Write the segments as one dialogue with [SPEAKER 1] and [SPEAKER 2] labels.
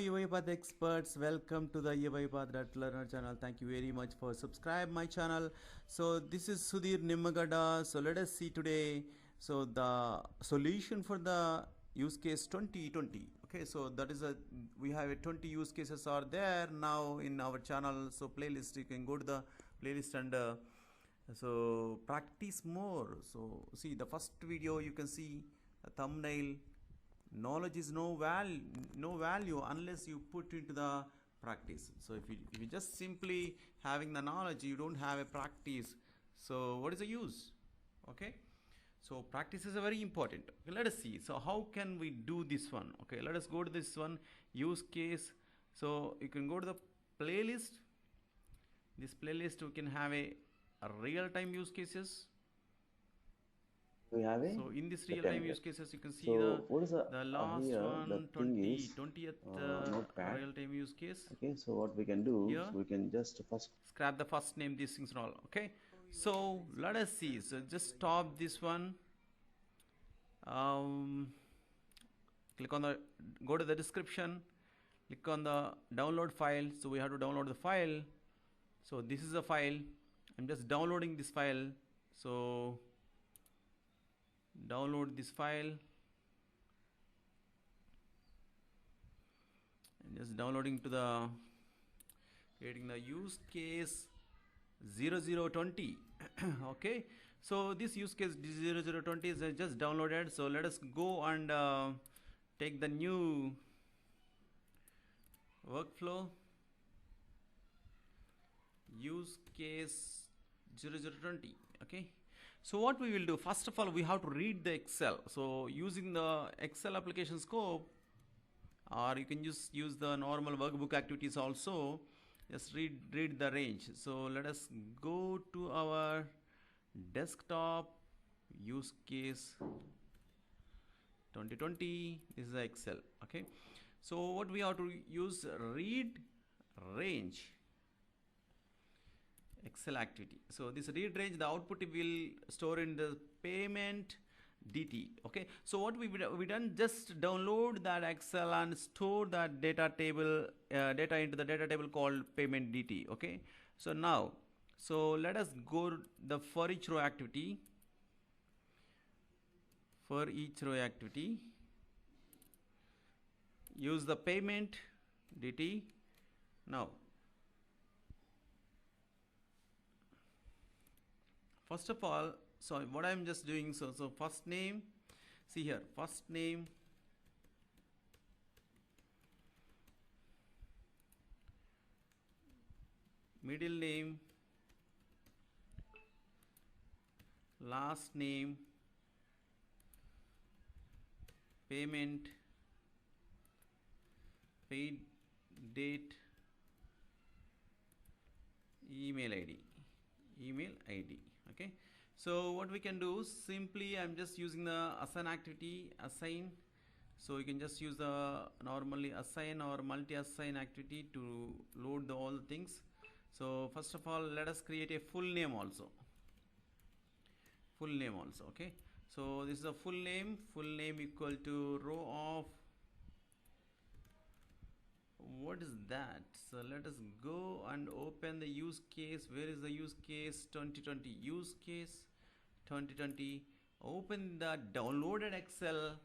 [SPEAKER 1] UiPath experts, welcome to the UiPath.learner channel. Thank you very much for subscribe my channel. So this is Sudhir Nimagada. So let us see today the solution for the use case 2020. Okay, so that is we have a 20 use cases are there now in our channel. So playlist, you can go to the playlist and so practice more. So see the first video, you can see a thumbnail. Knowledge is no value unless you put into the practice. So if you just simply having the knowledge, you don't have a practice, so what is the use? Okay, so practice is very important. Okay, let us see, so how can we do this one? Okay, let us go to this one, use case. So you can go to the playlist. This playlist, we can have a real-time use cases.
[SPEAKER 2] We have a
[SPEAKER 1] so in this real-time use cases, you can see
[SPEAKER 2] so what is
[SPEAKER 1] the last
[SPEAKER 2] here,
[SPEAKER 1] one,
[SPEAKER 2] the
[SPEAKER 1] 20th
[SPEAKER 2] notepad.
[SPEAKER 1] real-time use case.
[SPEAKER 2] Okay, so what we can do,
[SPEAKER 1] here
[SPEAKER 2] so we can just first
[SPEAKER 1] scrap the first name, these things and all. Okay, so let us see. So just stop this one. Click on the, go to the description, click on the download file. So we have to download the file. So this is a file. I'm just downloading this file. So download this file. And just downloading to the, creating the use case 0020. Okay, so this use case 0020 is just downloaded. So let us go and take the new workflow, use case 0020. Okay, so what we will do, first of all, we have to read the Excel. So using the Excel application scope, or you can just use the normal workbook activities also, just read the range. So let us go to our desktop, use case 2020. This is the Excel. Okay, so what we have to use, read range Excel activity. So this read range, the output will store in the payment DT. Okay, so what we done, just download that Excel and store that data table data into the data table called payment DT. Okay, so now, so let us go the for each row activity. For each row activity, use the payment DT. Now first of all, so what I'm just doing, so first name, see here, first name, middle name, last name, payment, paid date, email ID. Okay, so what we can do, simply I'm just using the assign activity, assign. So you can just use the normally assign or multi-assign activity to load all the things. So first of all, let us create a full name also. Okay, so this is a full name equal to row of, what is that? So let us go and open the use case. Where is the use case 2020? Use case 2020. Open the downloaded Excel,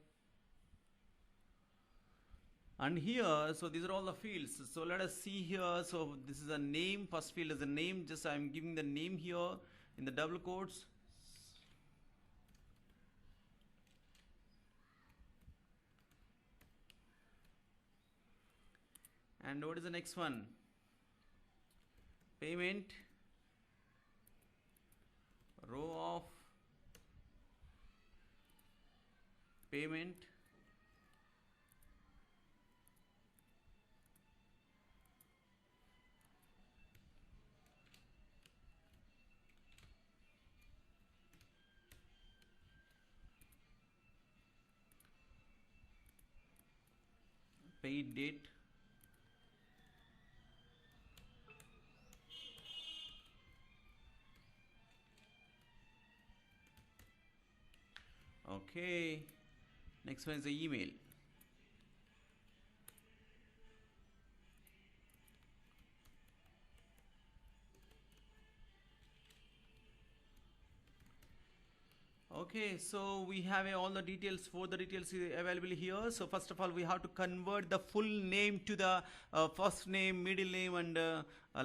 [SPEAKER 1] and here, so these are all the fields. So let us see here. So this is a name, first field is a name, just I'm giving the name here in the double quotes. And what is the next one? Payment, row of payment, paid date, okay. Next one is the email. Okay, so we have all the details for the details available here. So first of all, we have to convert the full name to the first name, middle name, and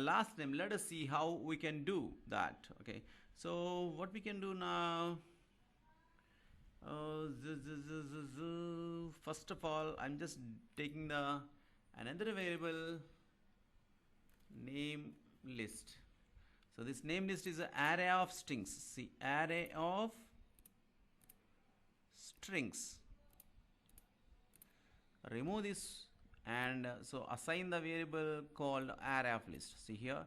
[SPEAKER 1] last name. Let us see how we can do that. Okay, so what we can do now. First of all, I'm just taking the another variable name list. So this name list is an array of strings. See, array of strings. Remove this and so assign the variable called array of list. See here.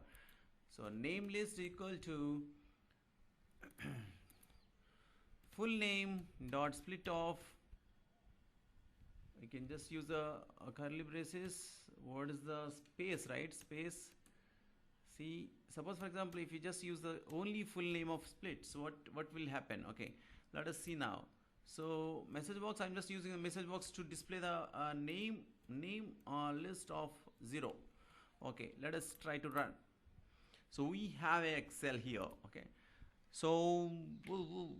[SPEAKER 1] So name list equal to full name dot split off. We can just use a curly braces. What is the space, right? Space. See, suppose for example, if you just use the only full name of split, so what will happen? Okay, let us see now. So message box, I'm just using the message box to display the name list of 0. Okay, let us try to run. So we have a Excel here. Okay, so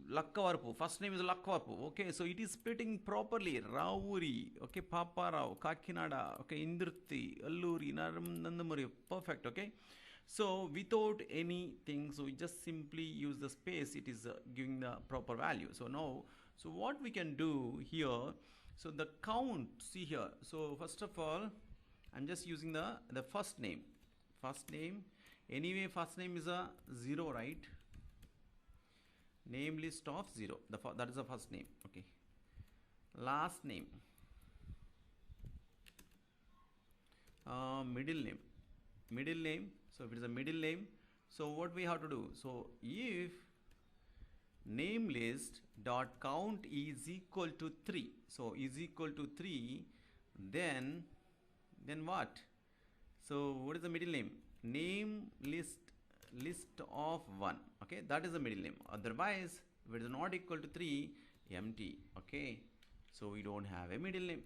[SPEAKER 1] Lakkavarpu, first name is Lakkavarpu. Okay, so it is splitting properly. Rauri, okay, Papa Rao, Kakinada, okay, Indruti, Alluri, Nandamuri, perfect. Okay, so without anything, so we just simply use the space. It is giving the proper value. So now, so what we can do here, so the count, see here. So first of all, I'm just using the first name. First name, anyway, first name is a 0, right? Name list of 0. That is the first name. Okay. Last name. Middle name. Middle name. So if it is a middle name, so what we have to do? So if name list dot count is equal to 3, so is equal to 3, then what? So what is the middle name? Name list of 1. Okay, that is the middle name. Otherwise, if it is not equal to 3, empty. Okay, so we don't have a middle name.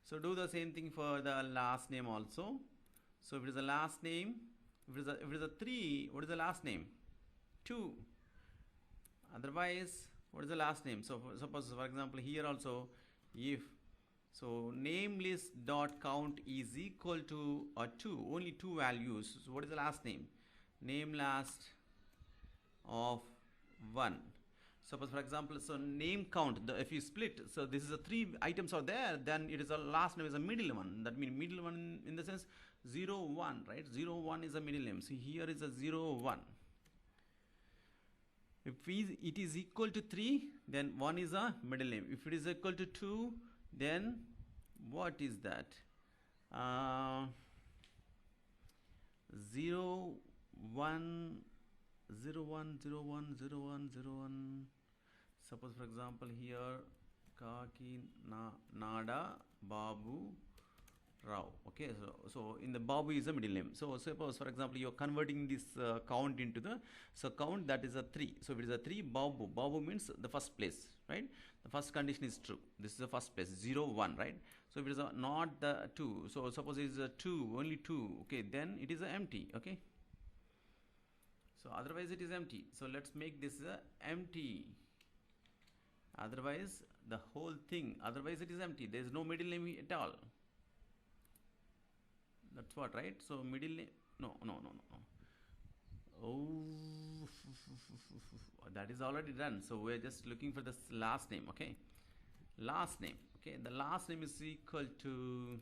[SPEAKER 1] So do the same thing for the last name also. So if it is a last name, if it is a 3, what is the last name? 2. Otherwise, what is the last name? So suppose for example here also, if so name list dot count is equal to 2, only 2 values. So what is the last name? Name last of 1. Suppose for example, so name count, if you split, so this is a 3 items are there, then it is a last name is a middle one. That means middle one in the sense 0 1, right? 0 1 is a middle name. So here is a 0 1. If it is equal to 3, then 1 is a middle name. If it is equal to 2, then what is that? 0 1 0 1 0 1 0 1 0 1. Suppose for example here Kaki Nada Babu Rao. Okay, so in the Babu is a middle name. So suppose for example you are converting this count into the, so count that is a 3. So if it is a 3, Babu means the first place, right? The first condition is true. This is the first place, 0 1, right? So if it is not the 2, so suppose it is a 2, only 2, okay, then it is empty. Okay, so otherwise it is empty. So let's make this empty. Otherwise the whole thing, otherwise it is empty. There is no middle name at all. That's what, right? So middle name, no. Oh, that is already done. So we're just looking for this last name. Okay, last name. Okay, the last name is equal to,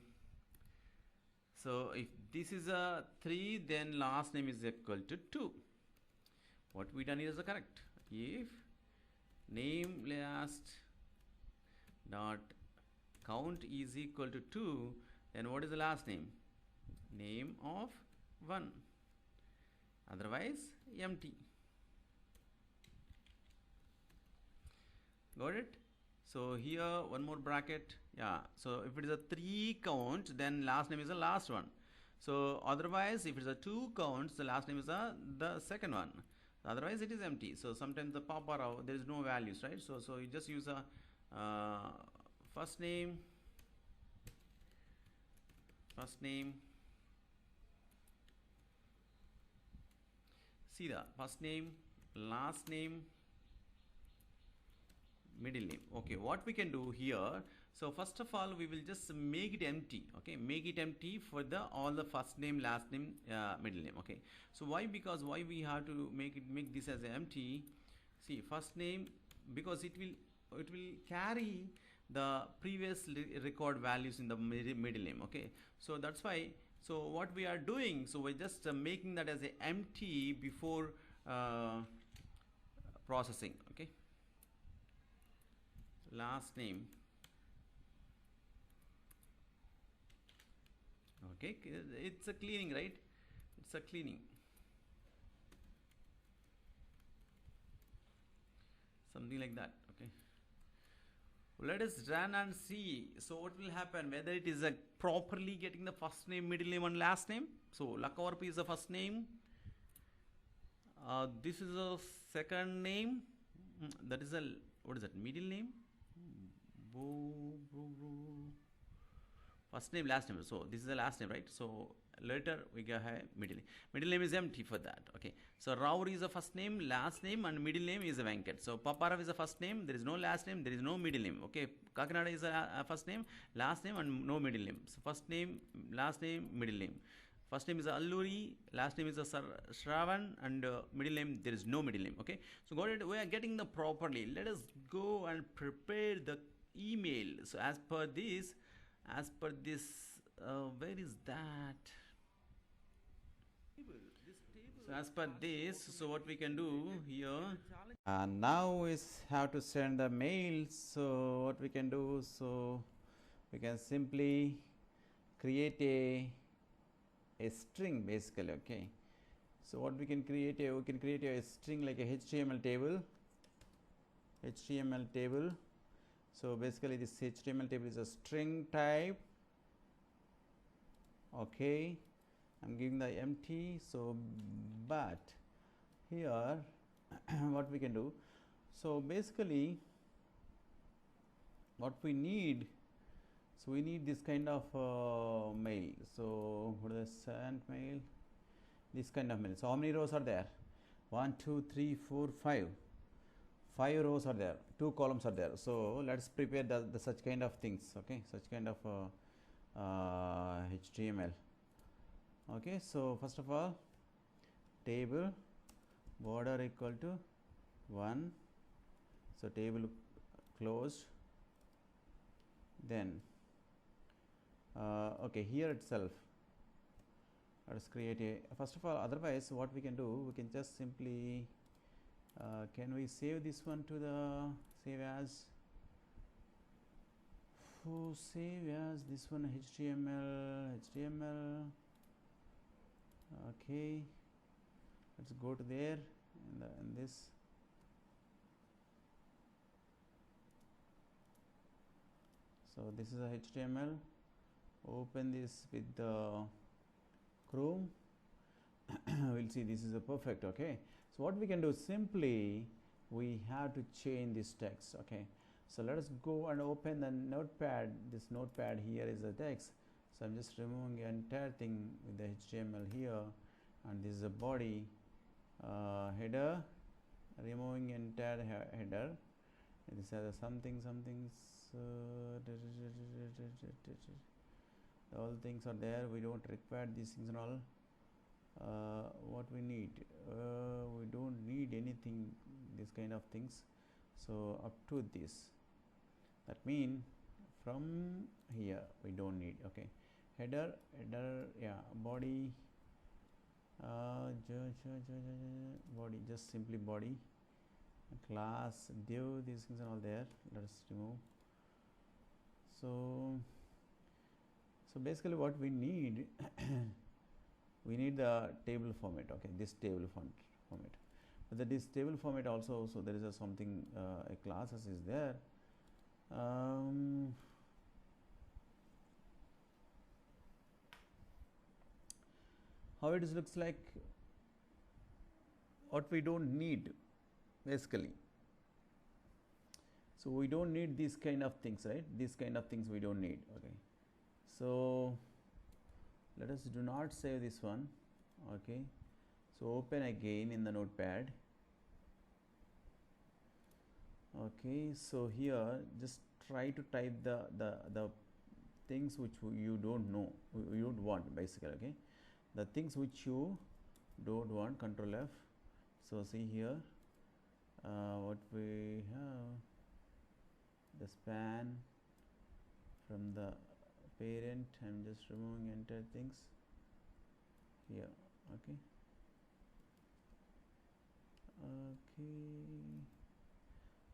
[SPEAKER 1] so if this is a 3, then last name is equal to 2. What we done is the correct. If name last dot count is equal to 2, then what is the last name? Name of 1. Otherwise empty. Got it? So here one more bracket. Yeah, so if it is a 3 count, then last name is the last one. So otherwise if it is a 2 counts, the last name is the second one. Otherwise it is empty. So sometimes the Papa Rao, there is no values, right? So you just use a first name, see the first name, last name, middle name. Okay, what we can do here, so first of all we will just make it empty. Okay, make it empty for the all the first name, last name, middle name. Okay, so why we have to make this as empty? See, first name, because it will carry the previous record values in the middle name. Okay, so that's why, so what we are doing, so we're just making that as a empty before processing. Okay, last name. Okay, it's a cleaning, right? It's a cleaning, something like that. Okay, let us run and see. So what will happen, whether it is a properly getting the first name, middle name and last name. So Lakavarp is the first name, this is a second name, that is a, what is that, middle name, first name, last name. So this is the last name, right? So later we get a middle name. Middle name is empty for that. Okay, so Raur is the first name, last name and middle name is Venkat. So Paparav is the first name, there is no last name, there is no middle name. Okay, Kakinada is a first name, last name and no middle name. So first name, last name, middle name. First name is Alluri, last name is Shravan, and middle name, there is no middle name. Okay, so got it. We are getting the properly. Let us go and prepare the email. So as per this, where is that? So as per this, so what we can do here, and now is how to send the mail. So what we can do, so we can simply create a string basically. Okay, so what we can create, we can create a string like a HTML table. So basically this HTML table is a string type. Okay, I'm giving the empty. So but here what we can do, so basically what we need, so we need this kind of mail. So what is the sent mail, this kind of mail. So how many rows are there? 1 2 3 4 5 rows are there, 2 columns are there. So let's prepare the such kind of things. Okay, such kind of HTML. Okay, so first of all, table border equal to 1, so table closed. Then okay, here itself let us create a, first of all, otherwise what we can do, we can just simply can we save this one to the save as, save as this one HTML. Okay, let's go to there in this. So this is a HTML. Open this with the Chrome. We'll see this is a perfect. Okay, so what we can do, simply we have to change this text. Okay, so let us go and open the notepad. This notepad here is the text. So I'm just removing the entire thing with the HTML here, and this is a body, header, removing entire header. And this has something, all things are there. We don't require these things and all. What we need, we don't need anything, this kind of things. So up to this, that means from here we don't need. Okay, header, yeah, body, body, just simply body, class, div, these things are all there. Let us remove. So basically what we need we need the table format. Okay, this table format, but this table format also, so there is a something, a classes is there. How it looks like, what we don't need basically. So we don't need these kind of things, right? These kind of things we don't need. Okay, so let us do not save this one. Okay, so open again in the notepad. Okay, so here just try to type the things which you don't know, you don't want, basically. Okay, the things which you don't want, Control F. So see here, what we have, the span from the parent. I'm just removing entire things here. Okay,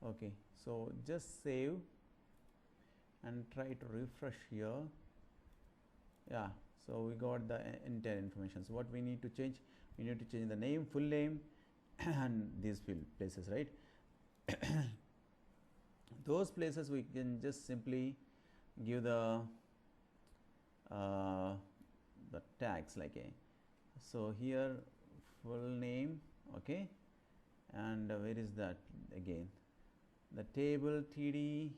[SPEAKER 1] okay, so just save and try to refresh here. Yeah, so we got the entire information. So what we need to change, we need to change the name, full name, and these field places, right? Those places we can just simply give the tags like a, so here full name, okay, and where is that again, the table TD,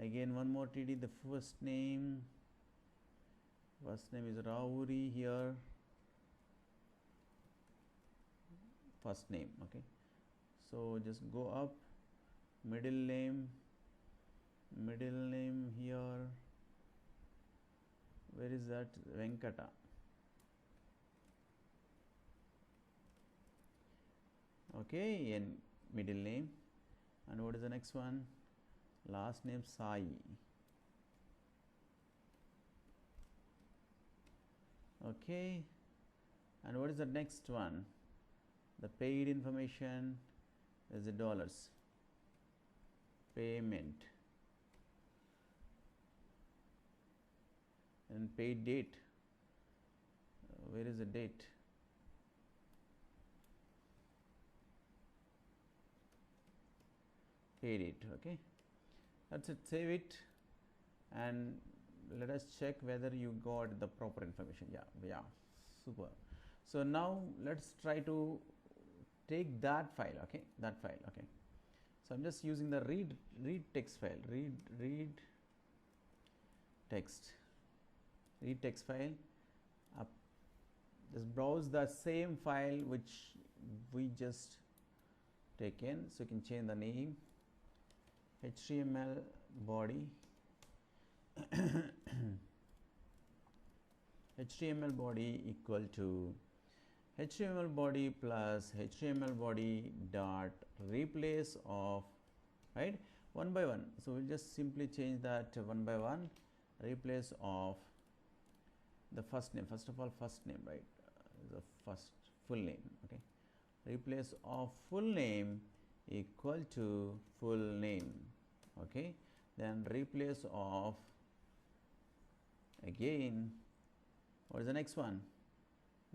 [SPEAKER 1] again one more TD, the first name is Rauri here, first name. Okay, so just go up, middle name here, where is that, Venkata. Okay, and middle name, and what is the next one, last name Sai. Okay, and what is the next one, the paid information is the dollars, payment, and paid date, where is the date, paid it. Okay, that's it, save it, and let us check whether you got the proper information. Yeah, super. So now let's try to take that file. Okay, that file. Okay, so I'm just using the read text file, read text file. Just browse the same file which we just taken. So you can change the name, HTML body HTML body equal to HTML body plus HTML body dot replace of, right, one by one. So we'll just simply change that one by one, replace of the first name, first of all first name, right, the first full name. Okay, replace of full name equal to full name. Okay, then replace of, again, what is the next one,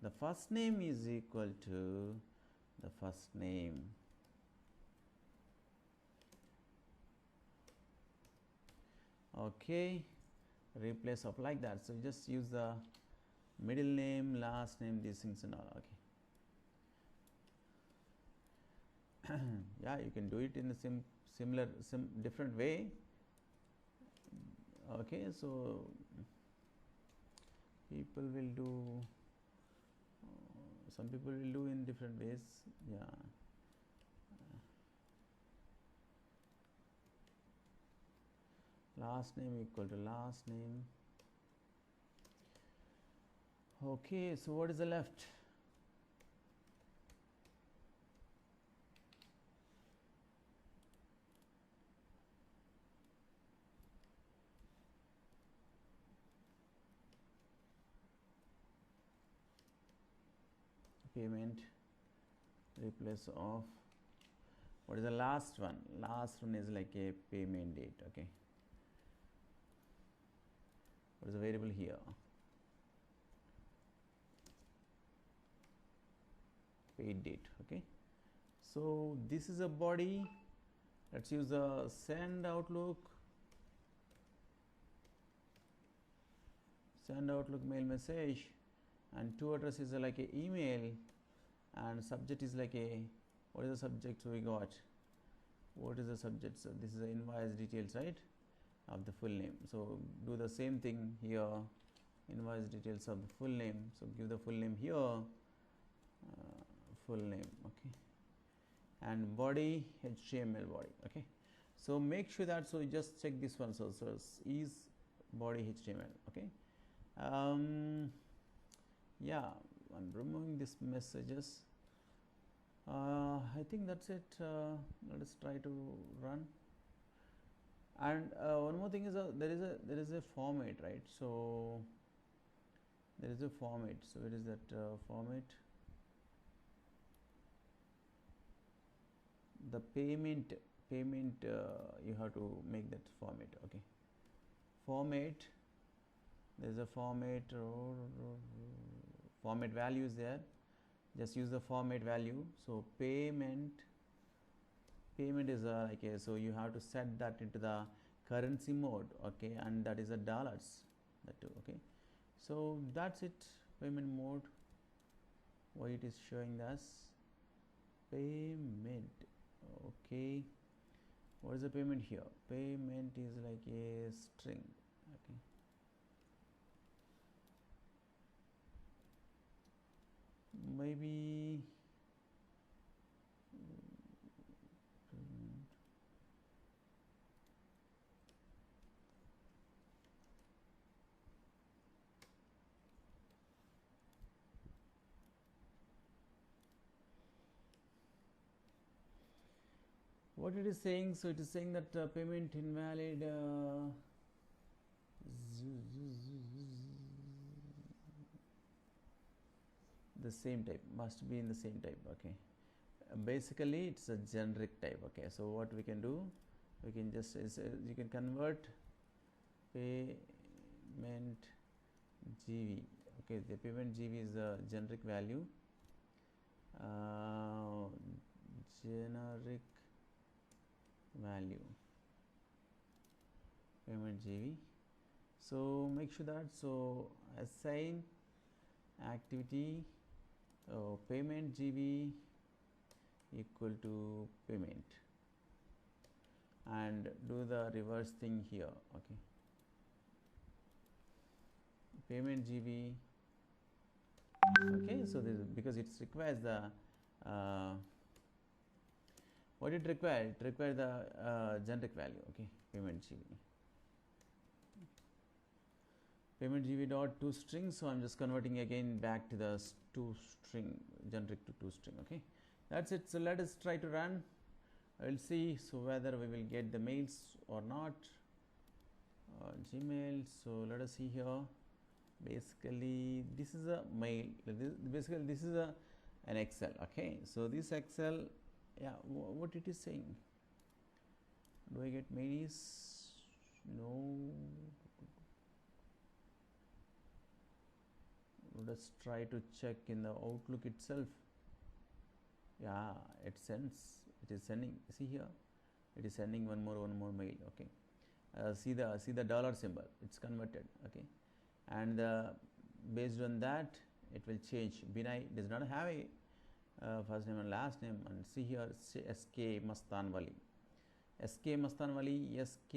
[SPEAKER 1] the first name is equal to the first name. Okay, replace of, like that. So just use the middle name, last name, these things and all. Okay. Yeah, you can do it in a different way. Okay, so people will do, some people will do in different ways. Yeah, last name equal to last name. Okay, so what is the left? Payment, replace of, what is the last one? Last one is like a payment date. Okay, what is the variable here? Paid date. Okay, so this is a body. Let's use the send Outlook mail message, and to address is like a email, and subject is like a, what is the subject we got? What is the subject? So this is the invoice details, right, of the full name. So do the same thing here, invoice details of the full name. So give the full name here, full name. Okay, and body, HTML body. Okay, So make sure that, so you just check this one. So is body HTML. Okay. Yeah, I'm removing these messages. I think that's it. Let us try to run. And one more thing is there is a format, right? So there is a format. So it is that format. The payment you have to make that format. Okay. Format. There is a format. Format value is there. Just use the format value. So payment is like a, so you have to set that into the currency mode. Okay, and that is a dollars, that too. Okay, so that's it. Payment mode, why it is showing us payment. Okay, what is the payment here? Payment is like a string. Okay, maybe what it is saying. So it is saying that payment invalid. The same type, must be in the same type. Okay, basically it's a generic type. Okay, so what we can do, we can just you can convert payment GV. Okay, the payment GV is a generic value. Generic value payment GV. So make sure that, so assign activity payment GV equal to payment, and do the reverse thing here. Okay, payment GV. Okay, so this, because it requires the what it requires? It requires the generic value. Okay, payment GV. Payment GV dot to string. So I'm just converting again back to the to string, generic to string. Okay, that's it. So let us try to run. I will see so whether we will get the mails or not. Gmail. So let us see here. Basically, this is a mail. Basically, this is an Excel. Okay, so this Excel, yeah, what it is saying? Do I get mails? No. Let's try to check in the Outlook itself. Yeah, it sends. It is sending. See here, it is sending one more mail. Okay, see the dollar symbol. It's converted. Okay, and based on that, it will change. Binay does not have a first name and last name. And see here, SK Mastanwali, SK Mastanwali, SK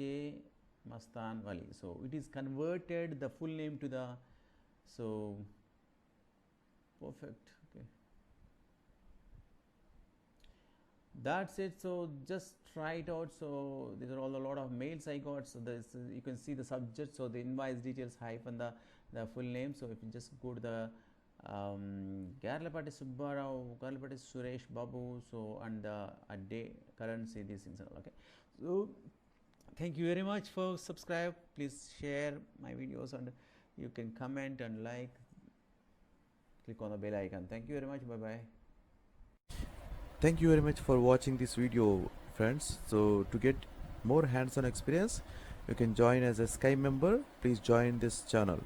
[SPEAKER 1] Mastanwali. So it is converted the full name to the, so perfect. Okay, that's it. So just try it out. So these are all a lot of mails I got. So this you can see the subject, so the invoice details hyphen the full name. So if you just go to the Garlapati Subbarao, Garlapati Suresh Babu, so and a day currency, these things are all. Okay, so thank you very much for subscribe. Please share my videos, and you can comment and like. Click on the bell icon. Thank you very much. Bye bye.
[SPEAKER 3] Thank you very much for watching this video, friends. So to get more hands-on experience, you can join as a Sky member. Please join this channel.